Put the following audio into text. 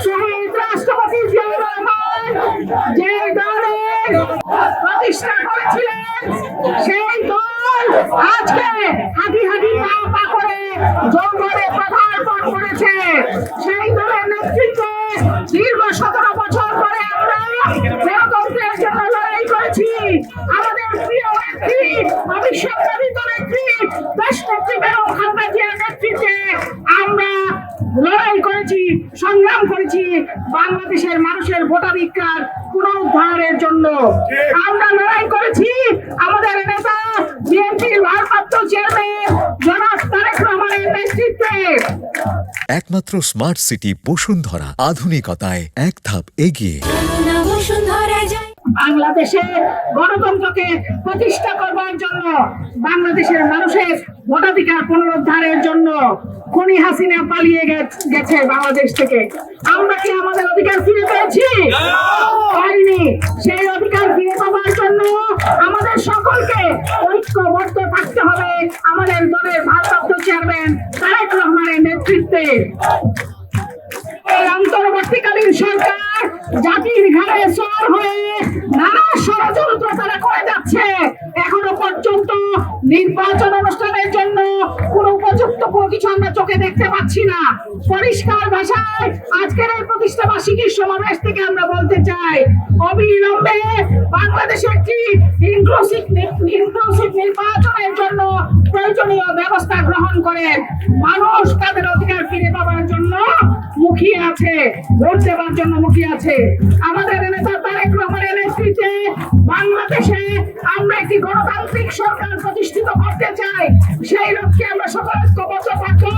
শহীদ রাষ্ট্রপতি জিয়াউর রহমান যে দলের প্রতিষ্ঠা করেছিলেন, সেই দল আজকে হাঁটি হাঁটি পা পা করে জঙ্গলে পদার্পণ করেছে। সেই দলের নেতৃত্বে দীর্ঘ 17 বছর পরে আমরা গণতন্ত্রের জন্য লড়াই করেছি। আমাদের প্রিয় নেত্রী, ভবিষ্যৎবাদী নেত্রী, দেশনেত্রী বেগম খালেদা জিয়ার নেতৃত্বে আমরা লড়াই করেছি, সংগ্রাম করেছি বাংলাদেশের মানুষের ভোটাধিকার পুনরুদ্ধারের জন্য। আমরা লড়াই করেছি আমাদের নেতা বিএনপির ভারপ্রাপ্ত চেয়ারম্যান জনাব তারেক রহমানের নেতৃত্বে। একমাত্র স্মার্ট সিটি বসুন্ধরা, আধুনিকতায় এক ধাপ এগিয়ে। বাংলাদেশে গণতন্ত্রকে প্রতিষ্ঠা করবার জন্য, বাংলাদেশের মানুষের ভোটাধিকার পুনরুদ্ধারের জন্য খুনি হাসিনা পালিয়ে গেছে বাংলাদেশ থেকে। আমরা কি আমাদের অধিকার ফিরে পেয়েছি? পাইনি। সেই অধিকার ফিরে পাওয়ার জন্য আমাদের সকলকে ঐক্যবদ্ধ থাকতে হবে আমাদের দলের ভারপ্রাপ্ত চেয়ারম্যান তারেক রহমানের নেতৃত্বে। এই অন্তর্বর্তীকালীন সরকার জাতির ঘাড়ে সওয়ার হয়ে নানা ষড়যন্ত্র তারা করে যাচ্ছে। এখনো পর্যন্ত নির্বাচন অনুষ্ঠানের জন্য কোনো উপযুক্ত কোনো কিছু আমরা চোখে দেখতে পাচ্ছি না। পরিষ্কার ভাষায় আজকের এই প্রতিষ্ঠা বার্ষিকীর সমাবেশ থেকে আমরা বলতে চাই, অবিলম্বে বাংলাদেশে একটি ইনক্লুসিভ নির্বাচনের জন্য প্রয়োজনীয় ব্যবস্থা গ্রহণ করেন। মানুষ তাদের অধিকার ফিরে পাওয়ার জন্য মুখিয়ে আছে, ভোট দেওয়ার জন্য মুখিয়ে আছে। আমাদের নেতা তারেক রহমানের নেতৃত্বে বাংলাদেশে আমরা একটি গণতান্ত্রিক সরকার প্রতিষ্ঠিত করতে চাই। সেই লক্ষ্যে আমরা সকল ঐক্যবদ্ধ থাকবো।